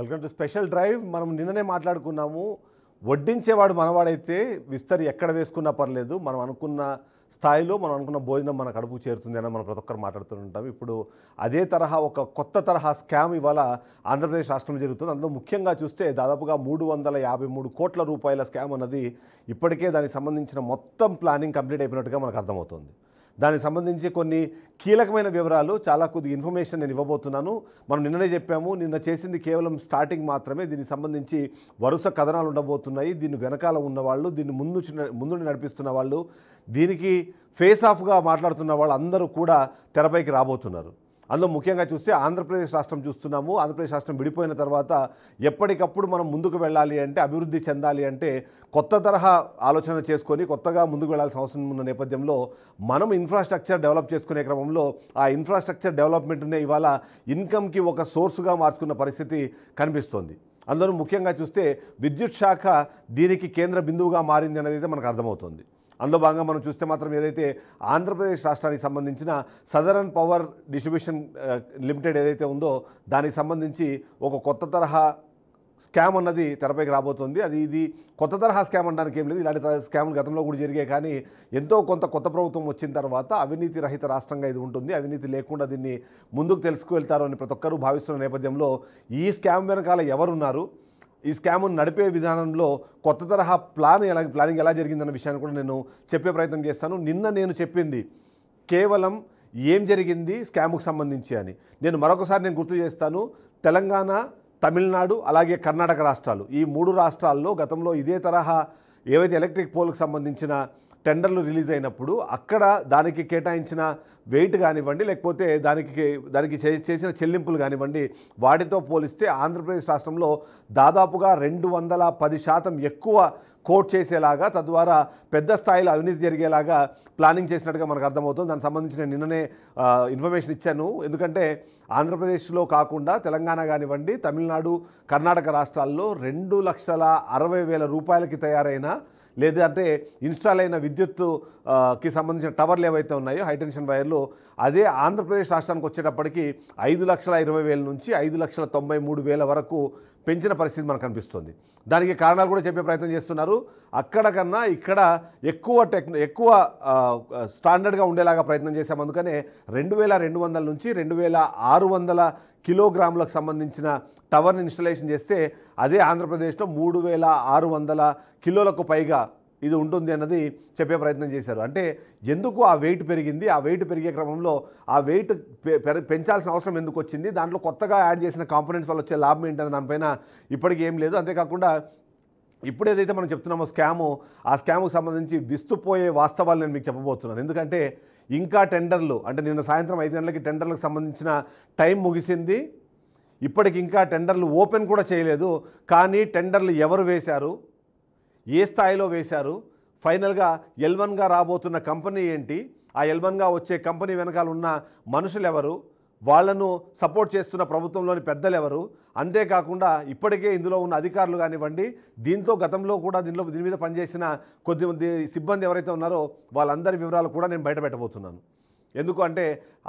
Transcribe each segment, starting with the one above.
Welcome to special drive. మనం నిన్ననే మాట్లాడుకున్నాము, వడ్డించేవాడు మనవాడైతే విస్తరి ఎక్కడ వేసుకున్నా పర్లేదు, మనం అనుకున్న స్థాయిలో మనం అనుకున్న భోజనం మన కడుపుకు చేరుతుంది అని మనం ప్రతి ఒక్కరు మాట్లాడుతుంటాం. ఇప్పుడు అదే తరహా ఒక కొత్త తరహా స్కామ్ ఇవాళ ఆంధ్రప్రదేశ్ రాష్ట్రంలో జరుగుతుంది. అందులో ముఖ్యంగా చూస్తే దాదాపుగా 353 కోట్ల రూపాయల స్కామ్ అన్నది ఇప్పటికే దానికి సంబంధించిన మొత్తం ప్లానింగ్ కంప్లీట్ అయిపోయినట్టుగా మనకు అర్థమవుతుంది. దానికి సంబంధించి కొన్ని కీలకమైన వివరాలు, చాలా కొద్దిగా ఇన్ఫర్మేషన్ నేను ఇవ్వబోతున్నాను. మనం నిన్ననే చెప్పాము, నిన్న చేసింది కేవలం స్టార్టింగ్ మాత్రమే. దీనికి సంబంధించి వరుస కథనాలు ఉండబోతున్నాయి. దీని వెనకాల ఉన్నవాళ్ళు, దీన్ని ముందు నడిపిస్తున్న వాళ్ళు, దీనికి ఫేస్ ఆఫ్గా మాట్లాడుతున్న వాళ్ళు అందరూ కూడా తెరపైకి రాబోతున్నారు. అందులో ముఖ్యంగా చూస్తే ఆంధ్రప్రదేశ్ రాష్ట్రం చూస్తున్నాము. ఆంధ్రప్రదేశ్ రాష్ట్రం విడిపోయిన తర్వాత ఎప్పటికప్పుడు మనం ముందుకు వెళ్ళాలి అంటే, అభివృద్ధి చెందాలి అంటే కొత్త తరహా ఆలోచన చేసుకొని కొత్తగా ముందుకు వెళ్ళాల్సిన అవసరం ఉన్న నేపథ్యంలో మనం ఇన్ఫ్రాస్ట్రక్చర్ డెవలప్ చేసుకునే క్రమంలో ఆ ఇన్ఫ్రాస్ట్రక్చర్ డెవలప్మెంట్నే ఇవాళ ఇన్కమ్కి ఒక సోర్సుగా మార్చుకున్న పరిస్థితి కనిపిస్తోంది. అందులో ముఖ్యంగా చూస్తే విద్యుత్ శాఖ దీనికి కేంద్ర బిందువుగా మారింది అనేది అయితే మనకు అర్థమవుతుంది. అందులో భాగంగా మనం చూస్తే మాత్రం ఏదైతే ఆంధ్రప్రదేశ్ రాష్ట్రానికి సంబంధించిన సదరన్ పవర్ డిస్ట్రిబ్యూషన్ లిమిటెడ్ ఏదైతే ఉందో దానికి సంబంధించి ఒక కొత్త తరహా స్కామ్ అన్నది తెరపైకి రాబోతుంది. ఇది కొత్త తరహా స్కామ్ అనడానికి ఏం లేదు. ఇలాంటి స్కామ్లు గతంలో కూడా జరిగాయి. కానీ ఎంతో కొంత కొత్త ప్రభుత్వం వచ్చిన తర్వాత అవినీతి రహిత రాష్ట్రంగా ఇది ఉంటుంది. అవినీతి లేకుండా దీన్ని ముందుకు తెలుసుకువెళ్తారు అని ప్రతి ఒక్కరూ భావిస్తున్న నేపథ్యంలో ఈ స్కామ్ వెనకాల ఎవరున్నారు, ఈ స్కామ్ను నడిపే విధానంలో కొత్త తరహా ప్లానింగ్ ఎలా జరిగిందన్న విషయాన్ని కూడా నేను చెప్పే ప్రయత్నం చేస్తాను. నిన్న నేను చెప్పింది కేవలం ఏం జరిగింది స్కామ్కు సంబంధించి అని. నేను మరొకసారి గుర్తు చేస్తాను. తెలంగాణ, తమిళనాడు అలాగే కర్ణాటక రాష్ట్రాలు, ఈ 3 రాష్ట్రాల్లో గతంలో ఇదే తరహా ఏవైతే ఎలక్ట్రిక్ పోల్కి సంబంధించిన టెండర్లు రిలీజ్ అయినప్పుడు అక్కడ దానికి కేటాయించిన వెయిట్ కానివ్వండి, లేకపోతే దానికి చేసిన చెల్లింపులు కానివ్వండి, వాటితో పోలిస్తే ఆంధ్రప్రదేశ్ రాష్ట్రంలో దాదాపుగా 210% ఎక్కువ కోట్ చేసేలాగా, తద్వారా పెద్ద స్థాయిలో అవినీతి జరిగేలాగా ప్లానింగ్ చేసినట్టుగా మనకు అర్థమవుతుంది. దానికి సంబంధించి నేను నిన్ననే ఇన్ఫర్మేషన్ ఇచ్చాను. ఎందుకంటే ఆంధ్రప్రదేశ్లో కాకుండా తెలంగాణ కానివ్వండి, తమిళనాడు, కర్ణాటక రాష్ట్రాల్లో 2,60,000 రూపాయలకి తయారైన లేదంటే ఇన్స్టాల్ అయిన విద్యుత్తుకి సంబంధించిన టవర్లు ఏవైతే ఉన్నాయో హైటెన్షన్ వైర్లు, అదే ఆంధ్రప్రదేశ్ రాష్ట్రానికి వచ్చేటప్పటికి 5,20,000 నుంచి 5,93,000 వరకు పెంచిన పరిస్థితి మనకు కనిపిస్తుంది. దానికి కారణాలు కూడా చెప్పే ప్రయత్నం చేస్తున్నారు. అక్కడ కన్నా ఇక్కడ ఎక్కువ స్టాండర్డ్గా ఉండేలాగా ప్రయత్నం చేశాం. అందుకనే 2,200 నుంచి 2,600 కిలోగ్రాములకు సంబంధించిన టవర్ని ఇన్స్టలేషన్ చేస్తే అదే ఆంధ్రప్రదేశ్లో 3,600 కిలోలకు పైగా ఇది ఉంటుంది అన్నది చెప్పే ప్రయత్నం చేశారు. అంటే ఎందుకు ఆ వెయిట్ పెరిగింది, ఆ వెయిట్ పెరిగే క్రమంలో ఆ వెయిట్ పెంచాల్సిన అవసరం ఎందుకు వచ్చింది, దాంట్లో కొత్తగా యాడ్ చేసిన కాంపోనెంట్స్ వల్ల వచ్చే లాభం ఏంటనే దానిపైన ఇప్పటికీ ఏం లేదు. అంతేకాకుండా ఇప్పుడు ఏదైతే మనం చెప్తున్నామో ఆ స్కామ్కు సంబంధించి విస్తుపోయే వాస్తవాలు నేను మీకు చెప్పబోతున్నాను. ఎందుకంటే ఇంకా టెండర్లు, అంటే నిన్న సాయంత్రం 5 గంటలకి టెండర్లకు సంబంధించిన టైం ముగిసింది. ఇప్పటికి ఇంకా టెండర్లు ఓపెన్ కూడా చేయలేదు. కానీ టెండర్లు ఎవరు వేశారు, ఏ స్థాయిలో వేశారు, ఫైనల్గా L1గా రాబోతున్న కంపెనీ ఏంటి, ఆ L1గా వచ్చే కంపెనీ వెనకాల ఉన్న మనుషులు ఎవరు, వాళ్లను సపోర్ట్ చేస్తున్న ప్రభుత్వంలోని పెద్దలు ఎవరు, అంతేకాకుండా ఇప్పటికే ఇందులో ఉన్న అధికారులు కానివ్వండి, గతంలో కూడా దీని మీద పనిచేసిన కొద్దిమంది సిబ్బంది ఎవరైతే ఉన్నారో వాళ్ళందరి వివరాలు కూడా నేను బయటపెట్టబోతున్నాను. ఎందుకు అంటే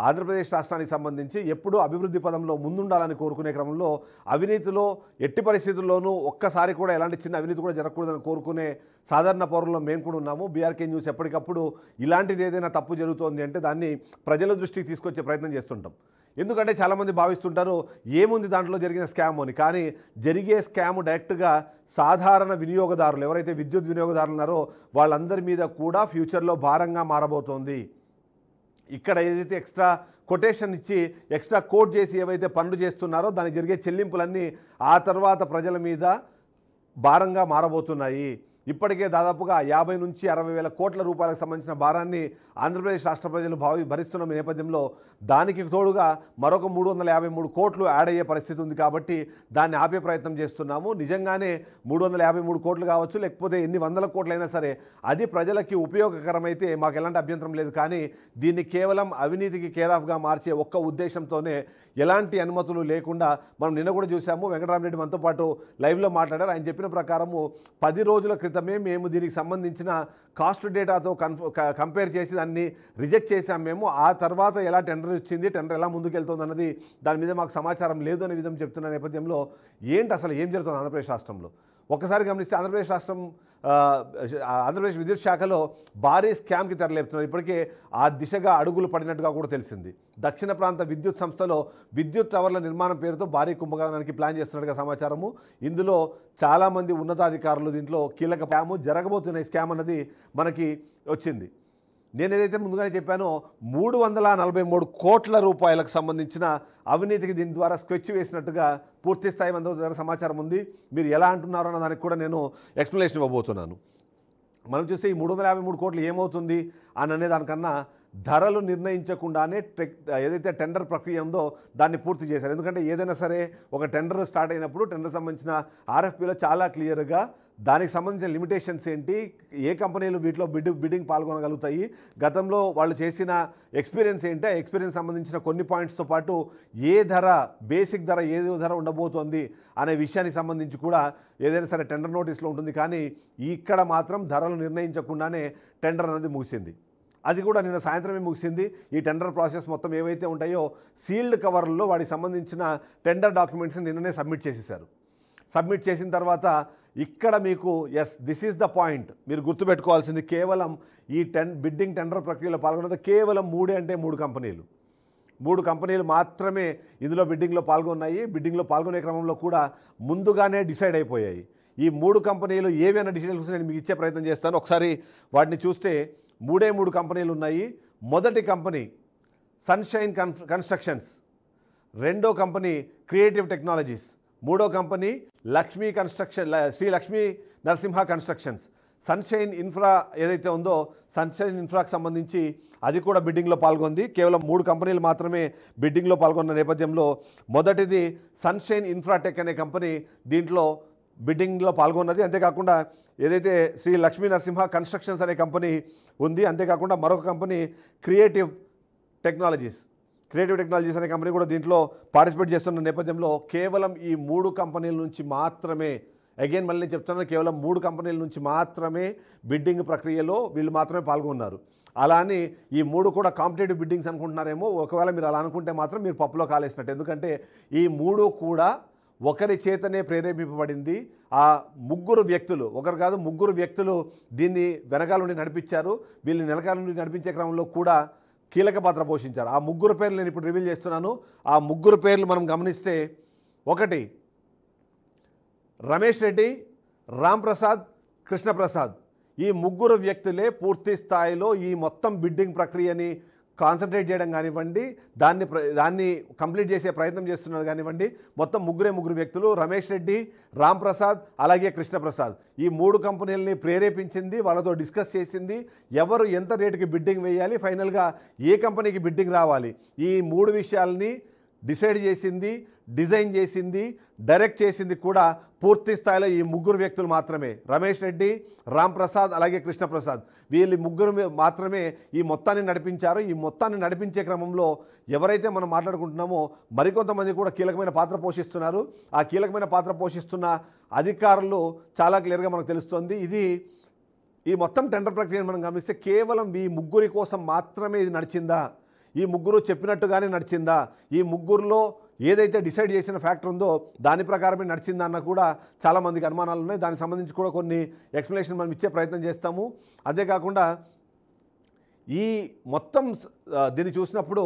ఆంధ్రప్రదేశ్ రాష్ట్రానికి సంబంధించి ఎప్పుడూ అభివృద్ధి పదంలో ముందుండాలని కోరుకునే క్రమంలో అవినీతిలో ఎట్టి పరిస్థితుల్లోనూ ఒక్కసారి కూడా ఎలాంటి చిన్న అవినీతి కూడా జరగకూడదని కోరుకునే సాధారణ పౌరుల్లో మేము కూడా ఉన్నాము. బీఆర్కే న్యూస్ ఎప్పటికప్పుడు ఇలాంటిది ఏదైనా తప్పు జరుగుతోంది అంటే దాన్ని ప్రజల దృష్టికి తీసుకొచ్చే ప్రయత్నం చేస్తుంటాం. ఎందుకంటే చాలామంది భావిస్తుంటారు ఏముంది దాంట్లో జరిగిన స్కామ్ అని. కానీ జరిగే స్కామ్ డైరెక్ట్గా సాధారణ వినియోగదారులు, ఎవరైతే విద్యుత్ వినియోగదారులు ఉన్నారో వాళ్ళందరి మీద కూడా ఫ్యూచర్లో భారంగా మారబోతోంది. ఇక్కడ ఏదైతే ఎక్స్ట్రా కొటేషన్ ఇచ్చి ఎక్స్ట్రా కోట్ చేసి ఏవైతే పనులు చేస్తున్నారో దానికి జరిగే చెల్లింపులన్నీ ఆ తర్వాత ప్రజల మీద భారంగా మారబోతున్నాయి. ఇప్పటికే దాదాపుగా 50 నుంచి 60,000 కోట్ల రూపాయలకు సంబంధించిన భారాన్ని ఆంధ్రప్రదేశ్ రాష్ట్ర ప్రజలు భరిస్తున్న నేపథ్యంలో దానికి తోడుగా మరొక 353 కోట్లు యాడ్ అయ్యే పరిస్థితి ఉంది. కాబట్టి దాన్ని ఆపే ప్రయత్నం చేస్తున్నాము. నిజంగానే 353 కోట్లు కావచ్చు, లేకపోతే ఎన్ని వందల కోట్లైనా సరే అది ప్రజలకి ఉపయోగకరమైతే మాకు ఎలాంటి అభ్యంతరం లేదు. కానీ దీన్ని కేవలం అవినీతికి కేరాఫ్గా మార్చే ఒక్క ఉద్దేశంతోనే ఎలాంటి అనుమతులు లేకుండా మనం నిన్న కూడా చూసాము. వెంకటరామరెడ్డి మనతో పాటు లైవ్లో మాట్లాడారు. ఆయన చెప్పిన ప్రకారము 10 రోజుల క్రితం ఫలితమే మేము దీనికి సంబంధించిన కాస్ట్ డేటాతో కంపేర్ చేసి దాన్ని రిజెక్ట్ చేసాం మేము. ఆ తర్వాత ఎలా టెండర్ వచ్చింది, టెండర్ ఎలా ముందుకెళ్తుంది అన్నది దాని మీద మాకు సమాచారం లేదు అనే విధంగా చెప్తున్న నేపథ్యంలో ఏంటి అసలు ఏం జరుగుతుంది ఆంధ్రప్రదేశ్ రాష్ట్రంలో? ఒక్కసారి గమనిస్తే ఆంధ్రప్రదేశ్ విద్యుత్ శాఖలో భారీ స్కామ్కి తెరలేపుతున్నారు. ఇప్పటికే ఆ దిశగా అడుగులు పడినట్టుగా కూడా తెలిసింది. దక్షిణ ప్రాంత విద్యుత్ సంస్థలో విద్యుత్ టవర్ల నిర్మాణం పేరుతో భారీ కుంభకోణానికి ప్లాన్ చేస్తున్నట్టుగా సమాచారము. ఇందులో చాలామంది ఉన్నతాధికారులు దీంట్లో కీలక స్కామ్ జరగబోతున్న స్కామ్ అన్నది మనకి వచ్చింది. నేను ఏదైతే ముందుగానే చెప్పానో 343 కోట్ల రూపాయలకు సంబంధించిన అవినీతికి దీని ద్వారా స్కెచ్ వేసినట్టుగా పూర్తి స్థాయి మంది దగ్గర సమాచారం ఉంది. మీరు ఎలా అంటున్నారో అన్న దానికి కూడా నేను ఎక్స్ప్లెనేషన్ ఇవ్వబోతున్నాను. మనం చూస్తే ఈ 353 కోట్లు ఏమవుతుంది అని అనే దానికన్నా ధరలు నిర్ణయించకుండానే ఏదైతే టెండర్ ప్రక్రియ ఉందో దాన్ని పూర్తి చేశారు. ఎందుకంటే ఏదైనా సరే ఒక టెండర్ స్టార్ట్ అయినప్పుడు టెండర్ సంబంధించిన ఆర్ఎఫ్పీలో చాలా క్లియర్గా దానికి సంబంధించిన లిమిటేషన్స్ ఏంటి, ఏ కంపెనీలు వీటిలో బిడ్డింగ్ పాల్గొనగలుగుతాయి, గతంలో వాళ్ళు చేసిన ఎక్స్పీరియన్స్ ఏంటి, ఆ ఎక్స్పీరియన్స్ సంబంధించిన కొన్ని పాయింట్స్తో పాటు ఏ ధర, బేసిక్ ధర ఏ ధర ఉండబోతోంది అనే విషయానికి సంబంధించి కూడా ఏదైనా సరే టెండర్ నోటీస్లో ఉంటుంది. కానీ ఇక్కడ మాత్రం ధరలు నిర్ణయించకుండానే టెండర్ అనేది ముగిసింది. అది కూడా నిన్న సాయంత్రమే ముగిసింది. ఈ టెండర్ ప్రాసెస్ మొత్తం ఏవైతే ఉంటాయో సీల్డ్ కవర్లలో వాటికి సంబంధించిన టెండర్ డాక్యుమెంట్స్ని నిన్ననే సబ్మిట్ చేసేసారు. సబ్మిట్ చేసిన తర్వాత ఇక్కడ మీకు దిస్ ఈజ్ ద పాయింట్ మీరు గుర్తుపెట్టుకోవాల్సింది, కేవలం ఈ బిడ్డింగ్ టెండర్ ప్రక్రియలో పాల్గొన్నది కేవలం 3 కంపెనీలు. 3 కంపెనీలు మాత్రమే ఇందులో బిడ్డింగ్లో పాల్గొన్నాయి. బిడ్డింగ్లో పాల్గొనే క్రమంలో కూడా ముందుగానే డిసైడ్ అయిపోయాయి. ఈ 3 కంపెనీలు ఏవైనా డీటెయిల్స్ నేను మీకు ఇచ్చే ప్రయత్నం చేస్తాను. ఒకసారి వాటిని చూస్తే 3 కంపెనీలు ఉన్నాయి. మొదటి కంపెనీ సన్షైన్ కన్స్ట్రక్షన్స్, రెండో కంపెనీ క్రియేటివ్ టెక్నాలజీస్, మూడో company Shri Lakshmi Narasimha Constructions. Sunshine Infra ఏదైతే ఉందో సన్షైన్ ఇన్ఫ్రాకి సంబంధించి అది కూడా బిడ్డింగ్లో పాల్గొంది. కేవలం 3 కంపెనీలు మాత్రమే బిడ్డింగ్లో పాల్గొన్న నేపథ్యంలో మొదటిది సన్షైన్ ఇన్ఫ్రాటెక్ అనే కంపెనీ దీంట్లో బిడ్డింగ్లో పాల్గొన్నది. అంతేకాకుండా ఏదైతే శ్రీ లక్ష్మీ నరసింహ కన్స్ట్రక్షన్స్ అనే కంపెనీ ఉంది, అంతేకాకుండా మరొక కంపెనీ క్రియేటివ్ టెక్నాలజీస్ అనే కంపెనీ కూడా దీంట్లో పార్టిసిపేట్ చేస్తున్న నేపథ్యంలో కేవలం ఈ 3 కంపెనీల నుంచి మాత్రమే, అగైన్ మళ్ళీ చెప్తున్నాను, కేవలం 3 కంపెనీల నుంచి మాత్రమే బిడ్డింగ్ ప్రక్రియలో వీళ్ళు మాత్రమే పాల్గొన్నారు. అలా అని ఈ 3 కూడా కాంపిటేటివ్ బిడ్డింగ్స్ అనుకుంటున్నారేమో. ఒకవేళ మీరు అలా అనుకుంటే మాత్రం మీరు పప్పులో కాలేసినట్టు. ఎందుకంటే ఈ 3 కూడా ఒకరి చేతనే ప్రేరేపింపబడింది. ఆ 3 వ్యక్తులు, ఒకరు కాదు 3 వ్యక్తులు దీన్ని వెనకాల నుండి నడిపించారు. వీళ్ళని వెనకాల నుండి నడిపించే క్రమంలో కూడా కీలక పాత్ర పోషించారు. ఆ 3 పేర్లు నేను ఇప్పుడు రివీల్ చేస్తున్నాను. ఆ 3 పేర్లు మనం గమనిస్తే, ఒకటి రమేష్ రెడ్డి, రామ్ ప్రసాద్, కృష్ణప్రసాద్. ఈ 3 వ్యక్తులే పూర్తి స్థాయిలో ఈ మొత్తం బిడ్డింగ్ ప్రక్రియని కాన్సన్ట్రేట్ చేయడం కానివ్వండి, దాన్ని కంప్లీట్ చేసే ప్రయత్నం చేస్తున్నారు కానివ్వండి. మొత్తం 3 వ్యక్తులు, రమేష్ రెడ్డి, రామ్ ప్రసాద్ అలాగే కృష్ణప్రసాద్. ఈ 3 కంపెనీలని ప్రేరేపించింది, వాళ్ళతో డిస్కస్ చేసింది, ఎవరు ఎంత రేటుకి బిడ్డింగ్ వేయాలి, ఫైనల్గా ఏ కంపెనీకి బిడ్డింగ్ రావాలి, ఈ 3 విషయాల్ని డిసైడ్ చేసింది, డిజైన్ చేసింది, డైరెక్ట్ చేసింది కూడా పూర్తి స్థాయిలో ఈ 3 వ్యక్తులు మాత్రమే. రమేష్ రెడ్డి, రామ్ ప్రసాద్ అలాగే కృష్ణప్రసాద్. వీళ్ళు 3 మాత్రమే ఈ మొత్తాన్ని నడిపించారు. ఈ మొత్తాన్ని నడిపించే క్రమంలో ఎవరైతే మనం మాట్లాడుకుంటున్నామో మరికొంతమంది కూడా కీలకమైన పాత్ర పోషిస్తున్నారు. ఆ కీలకమైన పాత్ర పోషిస్తున్న అధికారులు చాలా క్లియర్గా మనకు తెలుస్తోంది. ఈ మొత్తం టెండర్ ప్రక్రియను మనం గమనిస్తే కేవలం ఈ 3 కోసం మాత్రమే ఇది నడిచిందా, ఈ 3 చెప్పినట్టుగానే నడిచిందా, ఈ 3లో ఏదైతే డిసైడ్ చేసిన ఫ్యాక్టర్ ఉందో దాని ప్రకారమే నడిచిందన్న కూడా చాలామందికి అనుమానాలు ఉన్నాయి. దానికి సంబంధించి కూడా కొన్ని ఎక్స్ప్లెనేషన్ మనం ఇచ్చే ప్రయత్నం చేస్తాము. అంతేకాకుండా ఈ మొత్తం దీన్ని చూసినప్పుడు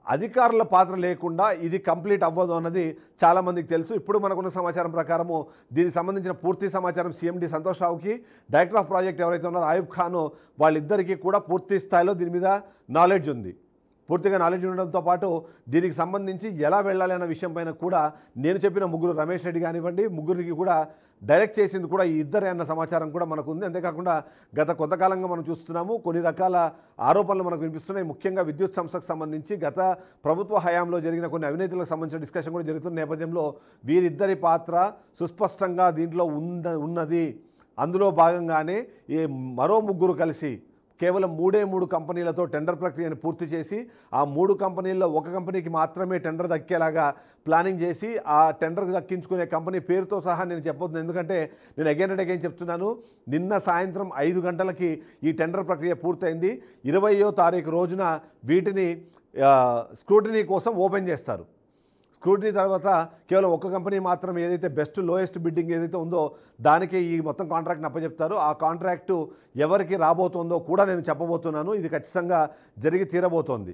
అధికారుల పాత్ర లేకుండా ఇది కంప్లీట్ అవ్వదు అన్నది చాలామందికి తెలుసు. ఇప్పుడు మనకున్న సమాచారం ప్రకారము దీనికి సంబంధించిన పూర్తి సమాచారం CMD సంతోష్ రావుకి, డైరెక్టర్ ఆఫ్ ప్రాజెక్ట్ ఎవరైతే ఉన్నారో ఆయుబ్ ఖాన్, వాళ్ళిద్దరికీ కూడా పూర్తి స్థాయిలో దీని మీద నాలెడ్జ్ ఉంది. పూర్తిగా నాలెడ్జ్ ఉండడంతో పాటు దీనికి సంబంధించి ఎలా వెళ్ళాలి అన్న విషయం పైన కూడా నేను చెప్పిన 3 రమేష్ రెడ్డి కానివ్వండి, 3కి కూడా డైరెక్ట్ చేసింది కూడా ఈ ఇద్దరే అన్న సమాచారం కూడా మనకు ఉంది. అంతేకాకుండా గత కొంతకాలంగా మనం చూస్తున్నాము, కొన్ని రకాల ఆరోపణలు మనకు వినిపిస్తున్నాయి. ముఖ్యంగా విద్యుత్ సంస్థకు సంబంధించి గత ప్రభుత్వ హయాంలో జరిగిన కొన్ని అవినీతులకు సంబంధించిన డిస్కషన్ కూడా జరుగుతున్న నేపథ్యంలో వీరిద్దరి పాత్ర సుస్పష్టంగా దీంట్లో ఉన్నది. అందులో భాగంగానే ఈ మరో 3 కలిసి కేవలం 3 కంపెనీలతో టెండర్ ప్రక్రియను పూర్తి చేసి ఆ 3 కంపెనీల్లో ఒక కంపెనీకి మాత్రమే టెండర్ దక్కేలాగా ప్లానింగ్ చేసి ఆ టెండర్ దక్కించుకునే కంపెనీ పేరుతో సహా నేను చెప్పొద్దు, ఎందుకంటే నేను అగైన్ అండ్ అగైన్ చెప్తున్నాను. నిన్న సాయంత్రం 5 గంటలకి ఈ టెండర్ ప్రక్రియ పూర్తయింది. 20వ తారీఖు రోజున వీటిని స్క్రూటినీ కోసం ఓపెన్ చేస్తారు. స్క్రూటినీ తర్వాత కేవలం ఒక కంపెనీ మాత్రం ఏదైతే బెస్ట్ లోయెస్ట్ బిడ్డింగ్ ఏదైతే ఉందో దానికి ఈ మొత్తం కాంట్రాక్ట్ని అప్పచెప్తారు. ఆ కాంట్రాక్టు ఎవరికి రాబోతోందో కూడా నేను చెప్పబోతున్నాను. ఇది ఖచ్చితంగా జరిగి తీరబోతోంది.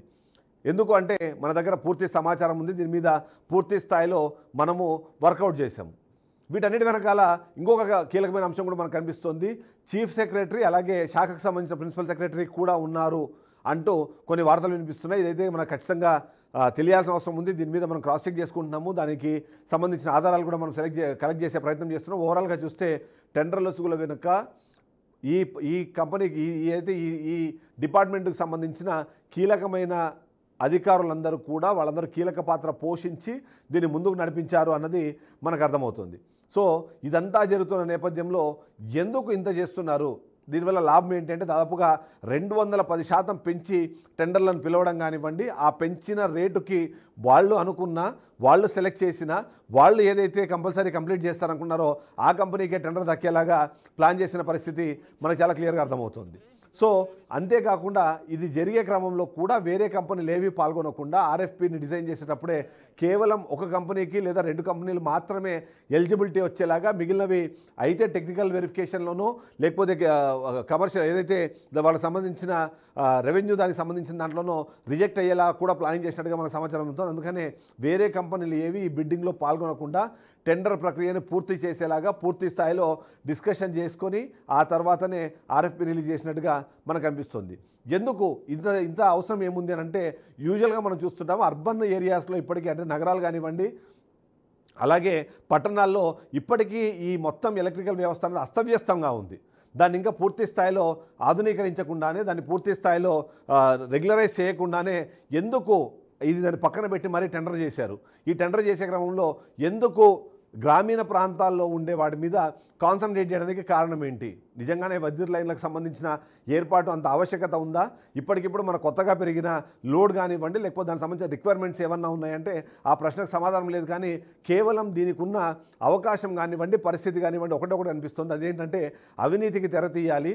ఎందుకు అంటే మన దగ్గర పూర్తి సమాచారం ఉంది. దీని మీద పూర్తి స్థాయిలో మనము వర్కౌట్ చేసాము. వీటన్నిటి వెనకాల ఇంకొక కీలకమైన అంశం కూడా మనకు కనిపిస్తోంది. చీఫ్ సెక్రటరీ అలాగే శాఖకు సంబంధించిన ప్రిన్సిపల్ సెక్రటరీ కూడా ఉన్నారు అంటూ కొన్ని వార్తలు వినిపిస్తున్నాయి. ఇదైతే మనకు ఖచ్చితంగా తెలియాల్సిన అవసరం ఉంది. దీని మీద మనం క్రాస్ చెక్ చేసుకుంటున్నాము. దానికి సంబంధించిన ఆధారాలు కూడా మనం కలెక్ట్ చేసే ప్రయత్నం చేస్తున్నాం. ఓవరాల్గా చూస్తే టెండర్ లొసుగుల వెనుక ఈ కంపెనీకి ఏదైతే ఈ డిపార్ట్మెంట్కి సంబంధించిన కీలకమైన అధికారులందరూ కూడా వాళ్ళందరూ కీలక పాత్ర పోషించి దీన్ని ముందుకు నడిపించారు అన్నది మనకు అర్థమవుతుంది. సో ఇదంతా జరుగుతున్న నేపథ్యంలో ఎందుకు ఇంత చేస్తున్నారు, దీనివల్ల లాభం ఏంటంటే దాదాపుగా 210% పెంచి టెండర్లను పిలవడం కానివ్వండి, ఆ పెంచిన రేటుకి వాళ్ళు సెలెక్ట్ చేసిన వాళ్ళు ఏదైతే కంపల్సరీ కంప్లీట్ చేస్తారనుకున్నారో ఆ కంపెనీకే టెండర్ దక్కేలాగా ప్లాన్ చేసిన పరిస్థితి మనకు చాలా క్లియర్గా అర్థమవుతుంది. సో అంతేకాకుండా ఇది జరిగే క్రమంలో కూడా వేరే కంపెనీలు ఏవి పాల్గొనకుండా ఆర్ఎఫ్పిని డిజైన్ చేసేటప్పుడే కేవలం ఒక కంపెనీకి లేదా 2 కంపెనీలు మాత్రమే ఎలిజిబిలిటీ వచ్చేలాగా, మిగిలినవి అయితే టెక్నికల్ వెరిఫికేషన్లోనూ లేకపోతే కమర్షియల్ ఏదైతే వాళ్ళకి సంబంధించిన రెవెన్యూ దానికి సంబంధించిన దాంట్లోనూ రిజెక్ట్ అయ్యేలా కూడా ప్లానింగ్ చేసినట్టుగా మనకు సమాచారం ఉంటుంది. అందుకనే వేరే కంపెనీలు ఏవి ఈ బిడ్డింగ్లో పాల్గొనకుండా టెండర్ ప్రక్రియను పూర్తి చేసేలాగా పూర్తి స్థాయిలో డిస్కషన్ చేసుకొని ఆ తర్వాతనే ఆర్ఎఫ్పి రిలీజ్ చేసినట్టుగా మనకు అనిపిస్తుంది. ఎందుకు ఇంత అవసరం ఏముంది అని అంటే, యూజువల్గా మనం చూస్తుంటాము అర్బన్ ఏరియాస్లో ఇప్పటికీ, అంటే నగరాలు కానివ్వండి అలాగే పట్టణాల్లో ఇప్పటికీ ఈ మొత్తం ఎలక్ట్రికల్ వ్యవస్థ అనేది అస్తవ్యస్తంగా ఉంది. దాన్ని ఇంకా పూర్తి స్థాయిలో ఆధునీకరించకుండానే, దాన్ని పూర్తి స్థాయిలో రెగ్యులరైజ్ చేయకుండానే ఎందుకు దాన్ని పక్కన పెట్టి మరీ టెండర్ చేశారు. ఈ టెండర్ చేసే క్రమంలో ఎందుకు గ్రామీణ ప్రాంతాల్లో ఉండే వాటి మీద కాన్సన్ట్రేట్ చేయడానికి కారణం ఏంటి? నిజంగానే విద్యుత్ లైన్లకు సంబంధించిన ఏర్పాటు అంత ఆవశ్యకత ఉందా? ఇప్పటికిప్పుడు మన కొత్తగా పెరిగిన లోడ్ కానివ్వండి లేకపోతే దానికి సంబంధించిన రిక్వైర్మెంట్స్ ఏమన్నా ఉన్నాయంటే ఆ ప్రశ్నకు సమాధానం లేదు. కానీ కేవలం దీనికి ఉన్న అవకాశం కానివ్వండి, పరిస్థితి కానివ్వండి ఒకటొకటి అనిపిస్తుంది. అదేంటంటే అవినీతికి తెర తీయాలి,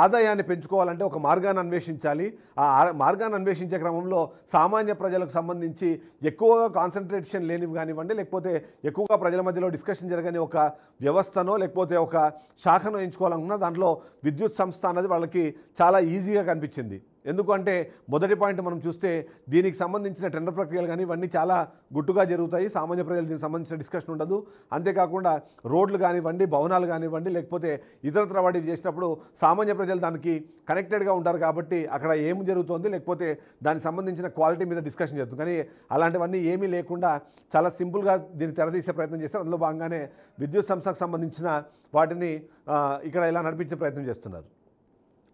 ఆదాయాన్ని పెంచుకోవాలంటే ఒక మార్గాన్ని అన్వేషించాలి. ఆ మార్గాన్ని అన్వేషించే క్రమంలో సామాన్య ప్రజలకు సంబంధించి ఎక్కువగా కాన్సన్ట్రేషన్ లేనివి కానివ్వండి లేకపోతే ఎక్కువగా ప్రజల మధ్యలో డిస్కషన్ జరగని ఒక వ్యవస్థనో లేకపోతే ఒక శాఖనో ఎంచుకోవాలనుకున్నా దాంట్లో విద్యుత్ సంస్థ అన్నది వాళ్ళకి చాలా ఈజీగా కనిపించింది. ఎందుకంటే మొదటి పాయింట్ మనం చూస్తే దీనికి సంబంధించిన టెండర్ ప్రక్రియలు కానీ ఇవన్నీ చాలా గుట్టుగా జరుగుతాయి. సామాన్య ప్రజలు దీనికి సంబంధించిన డిస్కషన్ ఉండదు. అంతేకాకుండా రోడ్లు కానివ్వండి, భవనాలు కానివ్వండి లేకపోతే ఇతరత్ర వాటికి చేసినప్పుడు సామాన్య ప్రజలు దానికి కనెక్టెడ్గా ఉంటారు కాబట్టి అక్కడ ఏం జరుగుతుంది లేకపోతే దానికి సంబంధించిన క్వాలిటీ మీద డిస్కషన్ జరుగుతుంది. కానీ అలాంటివన్నీ ఏమీ లేకుండా చాలా సింపుల్గా దీన్ని తెరదీసే ప్రయత్నం చేస్తారు. అందులో భాగంగానే విద్యుత్ సంస్థకు సంబంధించిన వాటిని ఇక్కడ ఇలా నడిపించే ప్రయత్నం చేస్తున్నారు.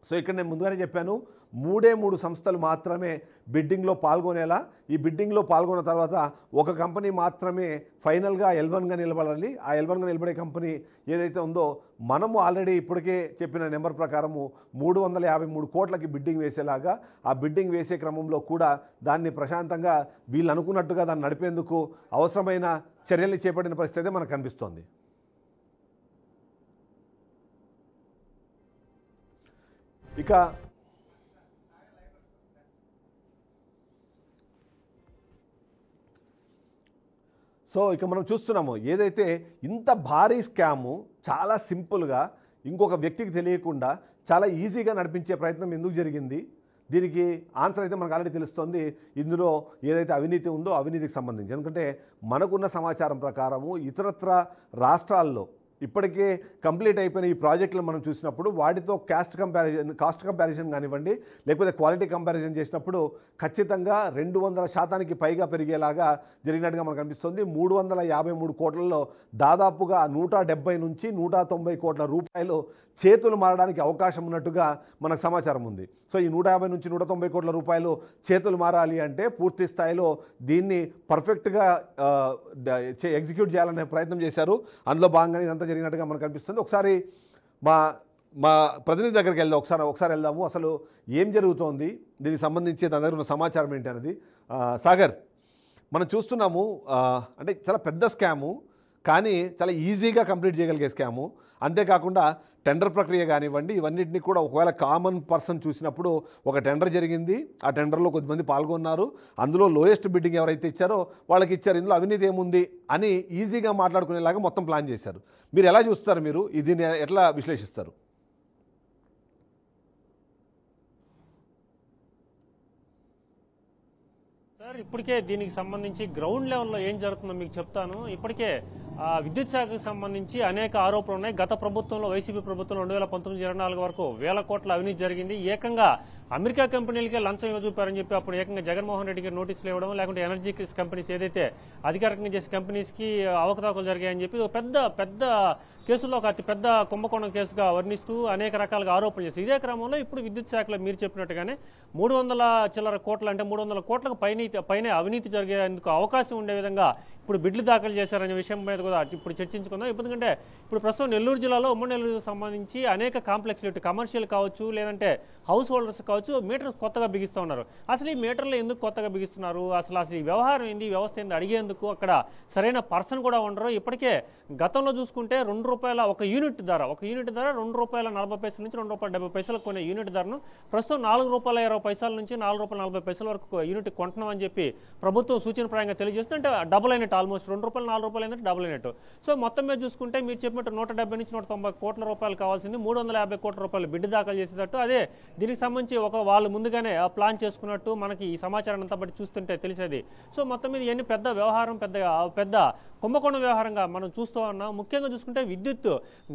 సో ఇక్కడ నేను ముందుగానే చెప్పాను, 3 సంస్థలు మాత్రమే బిడ్డింగ్లో పాల్గొనేలా. ఈ బిడ్డింగ్లో పాల్గొన్న తర్వాత ఒక కంపెనీ మాత్రమే ఫైనల్గా L1గా నిలబడాలి. ఆ L1గా నిలబడే కంపెనీ ఏదైతే ఉందో మనము ఆల్రెడీ ఇప్పటికే చెప్పిన నెంబర్ ప్రకారము 353 కోట్లకి బిడ్డింగ్ వేసేలాగా, ఆ బిడ్డింగ్ వేసే క్రమంలో కూడా దాన్ని ప్రశాంతంగా వీళ్ళు అనుకున్నట్టుగా దాన్ని నడిపేందుకు అవసరమైన చర్యల్ని చేపట్టిన పరిస్థితి మనకు కనిపిస్తోంది. ఇక మనం చూస్తున్నాము ఏదైతే ఇంత భారీ స్కాము చాలా సింపుల్గా ఇంకొక వ్యక్తికి తెలియకుండా చాలా ఈజీగా నడిపించే ప్రయత్నం ఎందుకు జరిగింది? దీనికి ఆన్సర్ అయితే మనకు ఆల్రెడీ తెలుస్తుంది. ఇందులో ఏదైతే అవినీతి ఉందో అవినీతికి సంబంధించి, ఎందుకంటే మనకున్న సమాచారం ప్రకారము ఇతరత్ర రాష్ట్రాల్లో ఇప్పటికే కంప్లీట్ అయిపోయిన ఈ ప్రాజెక్టులు మనం చూసినప్పుడు వాటితో కాస్ట్ కంపారిజన్ కానివ్వండి లేకపోతే క్వాలిటీ కంపారిజన్ చేసినప్పుడు ఖచ్చితంగా 200% పైగా పెరిగేలాగా జరిగినట్టుగా మనకు అనిపిస్తుంది. 353 కోట్లలో దాదాపుగా 170 నుంచి 190 కోట్ల రూపాయలు చేతులు మారడానికి అవకాశం ఉన్నట్టుగా మనకు సమాచారం ఉంది. సో ఈ 150 నుంచి 190 కోట్ల రూపాయలు చేతులు మారాలి అంటే పూర్తి స్థాయిలో దీన్ని పర్ఫెక్ట్గా ఎగ్జిక్యూట్ చేయాలనే ప్రయత్నం చేశారు. అందులో భాగంగానే ఇదంతా జరిగినట్టుగా మనకు అనిపిస్తుంది. ఒకసారి మా మా ప్రతినిధి దగ్గరికి వెళ్దాం, ఒకసారి వెళ్దాము. అసలు ఏం జరుగుతోంది, దీనికి సంబంధించి దాని దగ్గర ఉన్న సమాచారం ఏంటి అనేది. సాగర్, మనం చూస్తున్నాము, అంటే చాలా పెద్ద స్కాము, కానీ చాలా ఈజీగా కంప్లీట్ చేయగలిగే స్కాము. అంతేకాకుండా టెండర్ ప్రక్రియ కానివ్వండి, ఇవన్నిటిని కూడా ఒకవేళ కామన్ పర్సన్ చూసినప్పుడు ఒక టెండర్ జరిగింది, ఆ టెండర్లో కొద్దిమంది పాల్గొన్నారు, అందులో లోయెస్ట్ బిడ్డింగ్ ఎవరైతే ఇచ్చారో వాళ్ళకి ఇచ్చారు, ఇందులో అవినీతి ఏముంది అని ఈజీగా మాట్లాడుకునేలాగా మొత్తం ప్లాన్ చేశారు. మీరు ఎలా చూస్తారు, మీరు దీన్ని ఎట్లా విశ్లేషిస్తారు? సార్, ఇప్పటికే దీనికి సంబంధించి గ్రౌండ్ లెవెల్లో ఏం జరుగుతుందో మీకు చెప్తాను. ఇప్పటికే విద్యుత్ శాఖకు సంబంధించి అనేక ఆరోపణలు ఉన్నాయి. గత ప్రభుత్వంలో, వైసీపీ ప్రభుత్వంలో 2019-24 వరకు వేల కోట్ల అవినీతి జరిగింది. ఏకంగా అమెరికా కంపెనీలకే లంచం ఇవ్వజూపారని చెప్పి అప్పుడు ఏకంగా జగన్మోహన్ రెడ్డికి నోటీసులు ఇవ్వడం, లేకుంటే ఎనర్జీ కంపెనీస్ ఏదైతే అధికారికంగా చేసే కంపెనీస్కి అవకతవకలు జరిగాయని చెప్పి పెద్ద పెద్ద కేసుల్లో ఒక అతి పెద్ద కుంభకోణం కేసుగా వర్ణిస్తూ అనేక రకాలుగా ఆరోపణలు చేస్తారు. ఇదే క్రమంలో ఇప్పుడు విద్యుత్ శాఖలో మీరు చెప్పినట్టుగానే 300 చిల్లర కోట్లు, అంటే 300 కోట్లకు పైనే అవినీతి జరిగేందుకు అవకాశం ఉండే విధంగా ఇప్పుడు బిడ్లు దాఖలు చేశారనే విషయం మీద కూడా ఇప్పుడు చర్చించుకుందాం. ఎందుకంటే ఇప్పుడు ప్రస్తుతం నెల్లూరు జిల్లాలో, ఉమ్మడి నెల్లూరుకు సంబంధించి అనేక కాంప్లెక్స్లు, ఇటు కమర్షియల్ కావచ్చు, లేదంటే హౌస్ హోల్డర్స్ కావచ్చు, మీటర్స్ కొత్తగా బిగిస్తూ ఉన్నారు. అసలు ఈ మీటర్లు ఎందుకు కొత్తగా బిగిస్తున్నారు, అసలు ఈ వ్యవహారం ఏంది, ఈ వ్యవస్థ ఏంది అడిగేందుకు అక్కడ సరైన పర్సన్ కూడా ఉండరు. ఇప్పటికే గతంలో చూసుకుంటే ₹2 ఒక యూనిట్ ధర ₹2.40 నుంచి ₹2.70 కొనే యూనిట్ ధరను ప్రస్తుతం ₹4.20 నుంచి ₹4.40 వరకు యూనిట్ కొంటున్నామని చెప్పి ప్రభుత్వం సూచనప్రాయంగా తెలియజేస్తుంది. అంటే డబుల్ అయినట్టు, ఆల్మోస్ట్ ₹2 ₹4 అయినట్టు డబుల్ అయినట్టు. సో మొత్తం మీద చూసుకుంటే మీరు చెప్పినట్టు 170 నుంచి 190 కోట్ల రూపాయలు కావాల్సింది 350 కోట్ల రూపాయలు బిడ్డు దాఖలు చేసేటట్టు. అదే దీనికి సంబంధించి వాళ్ళు ముందుగానే ప్లాన్ చేసుకున్నట్టు మనకి ఈ సమాచారం అంతా బట్టి చూస్తుంటే తెలిసేది. సో మొత్తం మీద ఇవన్నీ పెద్ద వ్యవహారం, పెద్ద కుంభకోణం వ్యవహారంగా మనం చూస్తూ ఉన్నాం. ముఖ్యంగా చూసుకుంటే విద్యుత్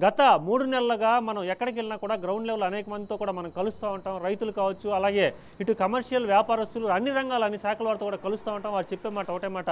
గత 3 నెలలుగా మనం ఎక్కడికి వెళ్ళినా కూడా గ్రౌండ్ లెవెల్ అనేక మందితో కూడా మనం కలుస్తూ ఉంటాం. రైతులు కావచ్చు, అలాగే ఇటు కమర్షియల్ వ్యాపారస్తులు, అన్ని రంగాలు, అన్ని శాఖల వారితో కూడా కలుస్తూ ఉంటాం. వారు చెప్పే మాట ఒకటే మాట,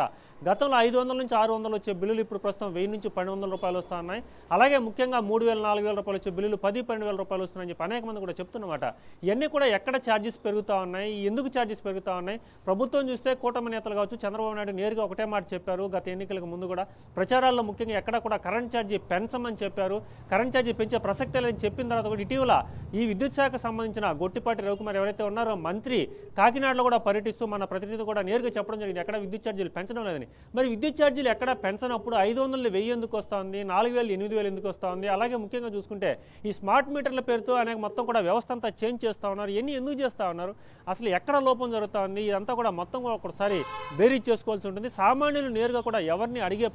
గతంలో 500 నుంచి 600 వచ్చే బిల్లులు ఇప్పుడు ప్రస్తుతం 1000 నుంచి 1200 రూపాయలు వస్తూ ఉన్నాయి. అలాగే ముఖ్యంగా 3000, 4000 రూపాయలు వచ్చే బిల్లులు 10-12 రూపాయలు వస్తున్నాయని చెప్పి అనేక మంది కూడా చెప్తున్నమాట. ఇవన్నీ కూడా ఎక్కడ ఛార్జెస్ పెరుగుతూ ఉన్నాయి, ఎందుకు ఛార్జెస్ పెరుగుతూ ఉన్నాయి? ప్రభుత్వం చూస్తే కూటమి నేతలు కావచ్చు, చంద్రబాబు నాయుడు నేరుగా ఒకటే మాట చెప్పారు. గత ఎన్నికలకు ముందు కూడా ప్రచారాల్లో ముఖ్యంగా ఎక్కడ కూడా కరెంట్ ఛార్జీ పెంచమని చెప్పారు. కరెంట్ ఛార్జీ పెంచే ప్రసక్తే లేదని చెప్పిన తర్వాత కూడా ఇటీవల ఈ విద్యుత్ శాఖకు సంబంధించిన గొట్టిపాటి రవికుమార్ ఎవరైతే ఉన్నారో మంత్రి, కాకినాడలో కూడా పర్యటిస్తూ మన ప్రతినిధి కూడా నేరుగా చెప్పడం జరిగింది, ఎక్కడ విద్యుత్ ఛార్జీలు పెంచడం లేదని. మరి విద్యుత్ ఛార్జీలు ఎక్కడ పెంచనప్పుడు 500 1000 ఎందుకు వస్తుంది, 4000 8000 ఎందుకు వస్తుంది? అలాగే ముఖ్యంగా చూసుకుంటే ఈ స్మార్ట్ మీటర్ల పేరుతో అనేక మొత్తం కూడా వ్యవస్థ అంతా చేంజ్ చేస్తూ ఉన్నారు. ఇవన్నీ ఎందుకు చేస్తూ ఉన్నారు, అసలు ఎక్కడ లోపం జరుగుతూ ఉంది, ఇదంతా కూడా మొత్తం కూడా ఒకసారి బేరీజ్ చేసుకోవాల్సి ఉంటుంది. సామాన్యులు నేరుగా కూడా ఎవరిని అడిగే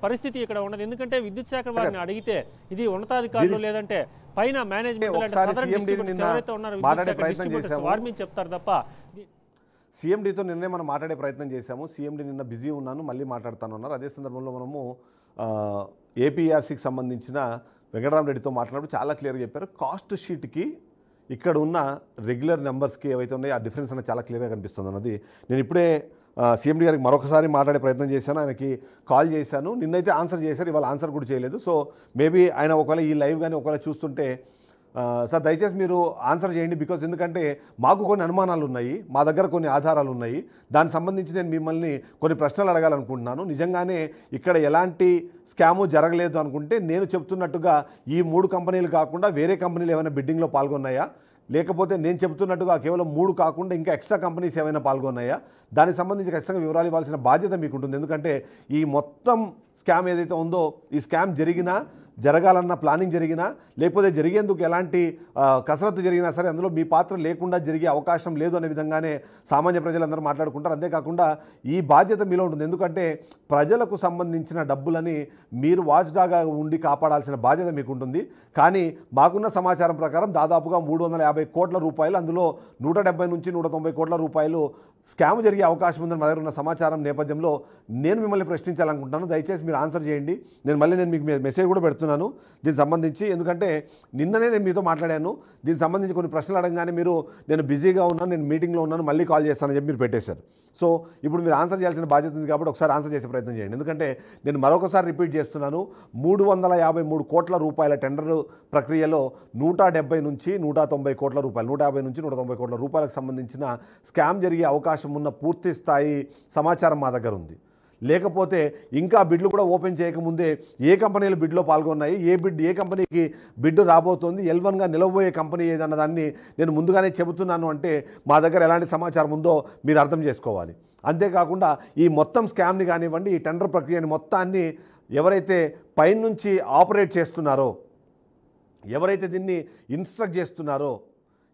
పరిస్థితి ఇక్కడ ఉండదు. ఎందుకంటే విద్యుత్ శాఖ వారిని అడిగితే ఇది ఉన్నతాధికారులు లేదంటే పైన మేనేజ్మెంట్ ఎవరైతే ఉన్నారో వారి మీద చెప్తారు తప్ప. సీఎండీతో నిన్నే మనం మాట్లాడే ప్రయత్నం చేశాము. సీఎండీ నిన్న బిజీ ఉన్నాను, మళ్ళీ మాట్లాడుతాను అన్నారు. అదే సందర్భంలో మనము ఏపీఆర్సీకి సంబంధించిన వెంకటరామరెడ్డితో మాట్లాడినప్పుడు చాలా క్లియర్గా చెప్పారు. కాస్ట్ షీట్కి ఇక్కడ ఉన్న రెగ్యులర్ నెంబర్స్కి ఏవైతే ఉన్నాయో ఆ డిఫరెన్స్ అనేది చాలా క్లియర్గా కనిపిస్తుంది అన్నది. నేను ఇప్పుడే సీఎండీ గారికి మరొకసారి మాట్లాడే ప్రయత్నం చేశాను, ఆయనకి కాల్ చేశాను. నిన్నైతే ఆన్సర్ చేశారు, ఇవాళ ఆన్సర్ కూడా చేయలేదు. సో మేబీ ఆయన ఒకవేళ ఈ లైవ్ కానీ ఒకవేళ చూస్తుంటే సార్ దయచేసి మీరు ఆన్సర్ చేయండి, బికాజ్ ఎందుకంటే మాకు కొన్ని అనుమానాలు ఉన్నాయి, మా దగ్గర కొన్ని ఆధారాలు ఉన్నాయి, దానికి సంబంధించి నేను మిమ్మల్ని కొన్ని ప్రశ్నలు అడగాలనుకుంటున్నాను. నిజంగానే ఇక్కడ ఎలాంటి స్కాము జరగలేదు అనుకుంటే నేను చెప్తున్నట్టుగా ఈ 3 కంపెనీలు కాకుండా వేరే కంపెనీలు ఏమైనా బిడ్డింగ్లో పాల్గొన్నాయా, లేకపోతే నేను చెప్తున్నట్టుగా కేవలం 3 కాకుండా ఇంకా ఎక్స్ట్రా కంపెనీస్ ఏమైనా పాల్గొన్నాయా, దానికి సంబంధించి ఖచ్చితంగా వివరాలు ఇవ్వాల్సిన బాధ్యత మీకు ఉంటుంది. ఎందుకంటే ఈ మొత్తం స్కామ్ ఏదైతే ఉందో, ఈ స్కామ్ జరగాలన్న ప్లానింగ్ జరిగినా, లేకపోతే జరిగేందుకు ఎలాంటి కసరత్తు జరిగినా సరే అందులో మీ పాత్ర లేకుండా జరిగే అవకాశం లేదు అనే విధంగానే సామాన్య ప్రజలందరూ మాట్లాడుకుంటారు. అంతేకాకుండా ఈ బాధ్యత మీలో ఉంటుంది. ఎందుకంటే ప్రజలకు సంబంధించిన డబ్బులని మీరు వాచ్డాగా ఉండి కాపాడాల్సిన బాధ్యత మీకు ఉంటుంది. కానీ మాకున్న సమాచారం ప్రకారం దాదాపుగా 350 కోట్ల రూపాయలు, అందులో 170 నుంచి 190 కోట్ల రూపాయలు స్కామ్ జరిగే అవకాశం ఉందని మా దగ్గర ఉన్న సమాచారం నేపథ్యంలో నేను మిమ్మల్ని ప్రశ్నించాలనుకుంటున్నాను. దయచేసి మీరు ఆన్సర్ చేయండి. నేను మీకు మెసేజ్ కూడా పెడుతున్నాను దీనికి సంబంధించి. ఎందుకంటే నిన్ననే నేను మీతో మాట్లాడాను, దీనికి సంబంధించి కొన్ని ప్రశ్నలు అడగగానే మీరు నేను బిజీగా ఉన్నాను, నేను మీటింగ్లో ఉన్నాను, మళ్ళీ కాల్ చేస్తానని చెప్పి మీరు పెట్టేశారు. సో ఇప్పుడు మీరు ఆన్సర్ చేయాల్సిన బాధ్యత ఉంది కాబట్టి ఒకసారి ఆన్సర్ చేసే ప్రయత్నం చేయండి. ఎందుకంటే నేను మరొకసారి రిపీట్ చేస్తున్నాను, 353 కోట్ల రూపాయల టెండర్ ప్రక్రియలో 170 నుంచి 190 కోట్ల రూపాయలు, 150 నుంచి 190 కోట్ల రూపాయలకు సంబంధించిన స్కామ్ జరిగే అవకాశం ఉన్న పూర్తి స్థాయి సమాచారం మా దగ్గర ఉంది. లేకపోతే ఇంకా బిడ్లు కూడా ఓపెన్ చేయకముందే ఏ కంపెనీలు బిడ్లో పాల్గొన్నాయి, ఏ కంపెనీకి బిడ్ రాబోతోంది, L1గా నిలవబోయే కంపెనీ ఏదన్న దాన్ని నేను ముందుగానే చెబుతున్నాను అంటే మా దగ్గర ఎలాంటి సమాచారం ఉందో మీరు అర్థం చేసుకోవాలి. అంతేకాకుండా ఈ మొత్తం స్కామ్ని కానివ్వండి, ఈ టెండర్ ప్రక్రియని మొత్తాన్ని ఎవరైతే పైనుంచి ఆపరేట్ చేస్తున్నారో, ఎవరైతే దీన్ని ఇన్స్ట్రక్ట్ చేస్తున్నారో,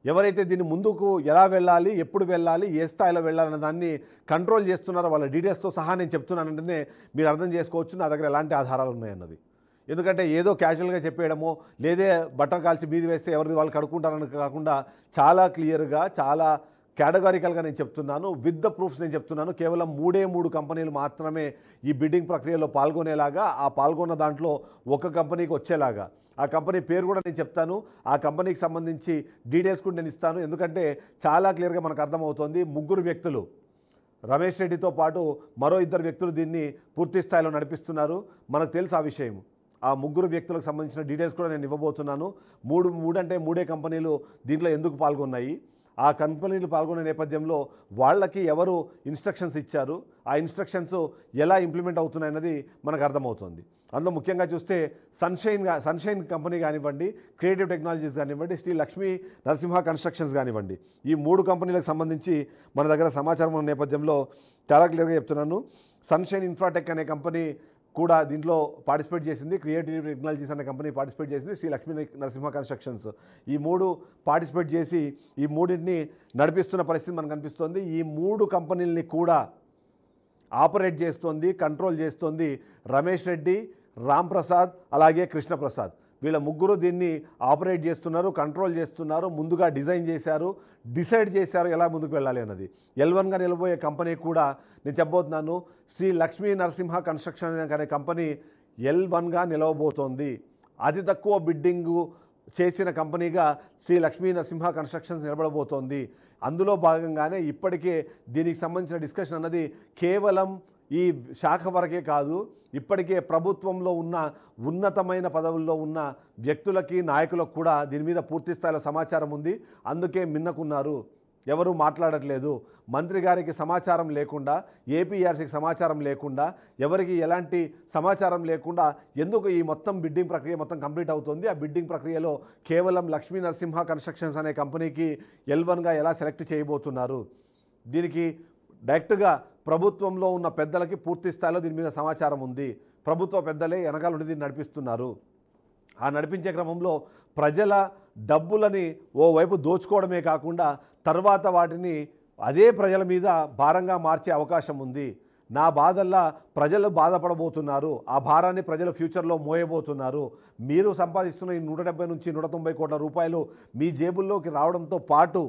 ఎవరైతే దీన్ని ముందుకు ఎలా వెళ్ళాలి, ఎప్పుడు వెళ్ళాలి, ఏ స్థాయిలో వెళ్ళాలన్న దాన్ని కంట్రోల్ చేస్తున్నారో వాళ్ళ డీటెయిల్స్తో సహా నేను చెప్తున్నానంటేనే మీరు అర్థం చేసుకోవచ్చు నా దగ్గర ఎలాంటి ఆధారాలు ఉన్నాయన్నది. ఎందుకంటే ఏదో క్యాజువల్గా చెప్పేయడమో లేదే బట్టలు కాల్చి మీది వేస్తే ఎవరిది వాళ్ళు కడుక్కుంటారని కాకుండా చాలా క్లియర్గా, చాలా కేటగారికల్గా నేను చెప్తున్నాను, విత్ ద ప్రూఫ్స్ నేను చెప్తున్నాను. కేవలం 3 కంపెనీలు మాత్రమే ఈ బిడ్డింగ్ ప్రక్రియలో పాల్గొనేలాగా, ఆ పాల్గొన్న దాంట్లో ఒక కంపెనీకి వచ్చేలాగా, ఆ కంపెనీ పేరు కూడా నేను చెప్తాను, ఆ కంపెనీకి సంబంధించి డీటెయిల్స్ కూడా నేను ఇస్తాను. ఎందుకంటే చాలా క్లియర్గా మనకు అర్థమవుతోంది. 3 వ్యక్తులు, రమేష్ రెడ్డితో పాటు మరో 2 వ్యక్తులు దీన్ని పూర్తి స్థాయిలో నడిపిస్తున్నారు. మనకు తెలుసు ఆ విషయం. ఆ 3 వ్యక్తులకు సంబంధించిన డీటెయిల్స్ కూడా నేను ఇవ్వబోతున్నాను. 3 కంపెనీలు దీంట్లో ఎందుకు పాల్గొన్నాయి, ఆ కంపెనీలు పాల్గొనే నేపథ్యంలో వాళ్ళకి ఎవరు ఇన్స్ట్రక్షన్స్ ఇచ్చారు, ఆ ఇన్స్ట్రక్షన్స్ ఎలా ఇంప్లిమెంట్ అవుతున్నాయన్నది మనకు అర్థమవుతుంది. అందులో ముఖ్యంగా చూస్తే సన్షైన్ కంపెనీ కానివ్వండి, క్రియేటివ్ టెక్నాలజీస్ కానివ్వండి, శ్రీ లక్ష్మీ నరసింహ కన్స్ట్రక్షన్స్ కానివ్వండి, ఈ 3 కంపెనీలకు సంబంధించి మన దగ్గర సమాచారం ఉన్న నేపథ్యంలో చాలా క్లియర్గా చెప్తున్నాను. సన్షైన్ ఇన్ఫ్రాటెక్ అనే కంపెనీ కూడా దీంట్లో పార్టిసిపేట్ చేసింది, క్రియేటివ్ టెక్నాలజీస్ అనే కంపెనీ పార్టిసిపేట్ చేసింది, శ్రీ లక్ష్మీ నరసింహ కన్స్ట్రక్షన్స్. ఈ 3 పార్టిసిపేట్ చేసి ఈ 3ని నడిపిస్తున్న పరిస్థితి మనకు కనిపిస్తోంది. ఈ 3 కంపెనీలని కూడా ఆపరేట్ చేస్తోంది, కంట్రోల్ చేస్తోంది రమేష్ రెడ్డి, రామ్ ప్రసాద్, అలాగే కృష్ణప్రసాద్. వీళ్ళ 3 దీన్ని ఆపరేట్ చేస్తున్నారు, కంట్రోల్ చేస్తున్నారు, ముందుగా డిజైన్ చేశారు, డిసైడ్ చేశారు ఎలా ముందుకు వెళ్ళాలి అన్నది. L1గా నిలబోయే కంపెనీ కూడా నేను చెప్పబోతున్నాను, శ్రీ లక్ష్మీ నరసింహ కన్స్ట్రక్షన్ అనే కంపెనీ L1గా నిలవబోతోంది. అతి తక్కువ బిడ్డింగు చేసిన కంపెనీగా శ్రీ లక్ష్మీ నరసింహ కన్స్ట్రక్షన్స్ నిలబడబోతోంది. అందులో భాగంగానే ఇప్పటికే దీనికి సంబంధించిన డిస్కషన్ అన్నది కేవలం ఈ శాఖ వరకే కాదు, ఇప్పటికే ప్రభుత్వంలో ఉన్న ఉన్నతమైన పదవుల్లో ఉన్న వ్యక్తులకి, నాయకులకు కూడా దీని మీద పూర్తి స్థాయిలో సమాచారం ఉంది. అందుకే మిన్నకున్నారు, ఎవరు మాట్లాడట్లేదు. మంత్రి గారికి సమాచారం లేకుండా, ఏపీఆర్సీకి సమాచారం లేకుండా, ఎవరికి ఎలాంటి సమాచారం లేకుండా ఎందుకు ఈ మొత్తం బిడ్డింగ్ ప్రక్రియ మొత్తం కంప్లీట్ అవుతుంది. ఆ బిడ్డింగ్ ప్రక్రియలో కేవలం లక్ష్మీ నరసింహ కన్స్ట్రక్షన్స్ అనే కంపెనీకి L1గా ఎలా సెలెక్ట్ చేయబోతున్నారు, దీనికి డైరెక్ట్గా ప్రభుత్వంలో ఉన్న పెద్దలకి పూర్తి స్థాయిలో దీని మీద సమాచారం ఉంది. ప్రభుత్వ పెద్దలే వెనకాల నుండి దీన్ని నడిపిస్తున్నారు. ఆ నడిపించే క్రమంలో ప్రజల డబ్బులని ఓవైపు దోచుకోవడమే కాకుండా తర్వాత వాటిని అదే ప్రజల మీద భారంగా మార్చే అవకాశం ఉంది. నా బాధల్లా ప్రజలు బాధపడబోతున్నారు, ఆ భారాన్ని ప్రజలు ఫ్యూచర్లో మోయబోతున్నారు. మీరు సంపాదిస్తున్న ఈ 170 నుంచి 190 కోట్ల రూపాయలు మీ జేబుల్లోకి రావడంతో పాటు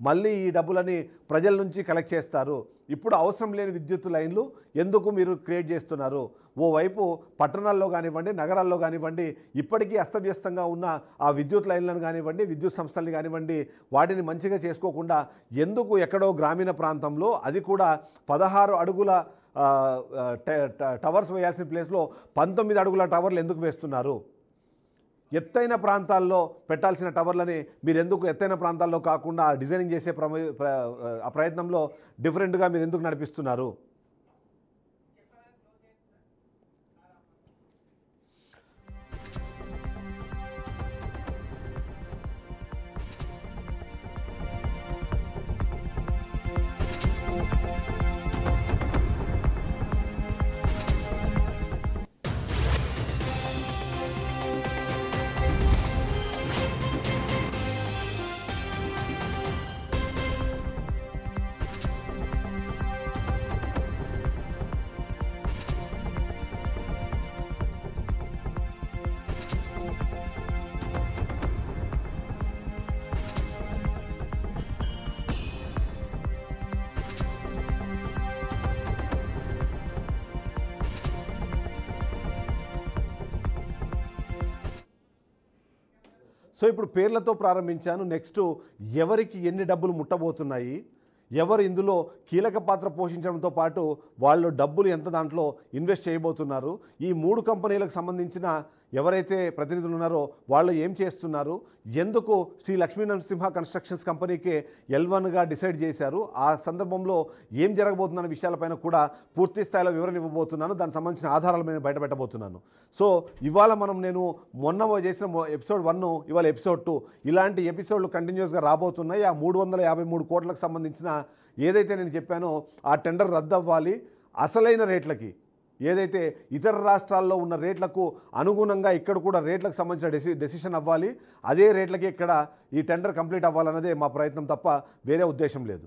మళ్ళీ ఈ డబ్బులని ప్రజల నుంచి కలెక్ట్ చేస్తారు. ఇప్పుడు అవసరం లేని విద్యుత్ లైన్లు ఎందుకు మీరు క్రియేట్ చేస్తున్నారు? ఓవైపు పట్టణాల్లో కానివ్వండి, నగరాల్లో కానివ్వండి, ఇప్పటికీ అస్తవ్యస్తంగా ఉన్న ఆ విద్యుత్ లైన్లను కానివ్వండి, విద్యుత్ సంస్థల్ని కానివ్వండి, వాటిని మంచిగా చేసుకోకుండా ఎందుకు ఎక్కడో గ్రామీణ ప్రాంతంలో, అది కూడా 16 అడుగుల టవర్స్ వేయాల్సిన ప్లేస్లో 19 అడుగుల టవర్లు ఎందుకు వేస్తున్నారు? ఎత్తైన ప్రాంతాల్లో పెట్టాల్సిన టవర్లని మీరు ఎందుకు ఎత్తైన ప్రాంతాల్లో కాకుండా డిజైనింగ్ చేసే ఆ ప్రయత్నంలో డిఫరెంట్గా మీరు ఎందుకు నడిపిస్తున్నారు? సో ఇప్పుడు పేర్లతో ప్రారంభించాను. నెక్స్ట్ ఎవరికి ఎన్ని డబ్బులు ముట్టబోతున్నాయి, ఎవరు ఇందులో కీలక పాత్ర పోషించడంతో పాటు వాళ్ళు డబ్బులు ఎంత దాంట్లో ఇన్వెస్ట్ చేయబోతున్నారు, ఈ 3 కంపెనీలకు సంబంధించిన ఎవరైతే ప్రతినిధులు ఉన్నారో వాళ్ళు ఏం చేస్తున్నారు, ఎందుకు శ్రీ లక్ష్మీ నరసింహ కన్స్ట్రక్షన్స్ కంపెనీకి L1గా డిసైడ్ చేశారు, ఆ సందర్భంలో ఏం జరగబోతుందన్న విషయాలపైన కూడా పూర్తి స్థాయిలో వివరణ ఇవ్వబోతున్నాను. దానికి సంబంధించిన ఆధారాలు నేను బయటపెట్టబోతున్నాను. సో ఇవాళ మనం మొన్న చేసిన ఎపిసోడ్ 1, ఇవాళ ఎపిసోడ్ 2 ఇలాంటి ఎపిసోడ్లు కంటిన్యూస్గా రాబోతున్నాయి. ఆ 353 కోట్లకు సంబంధించిన ఏదైతే నేను చెప్పానో ఆ టెండర్ రద్దు అవ్వాలి, అసలైన రేట్లకి ఏదైతే ఇతర రాష్ట్రాల్లో ఉన్న రేట్లకు అనుగుణంగా ఇక్కడ కూడా రేట్లకు సంబంధించిన డెసిషన్ అవ్వాలి, అదే రేట్లకి ఇక్కడ ఈ టెండర్ కంప్లీట్ అవ్వాలన్నదే మా ప్రయత్నం తప్ప వేరే ఉద్దేశం లేదు.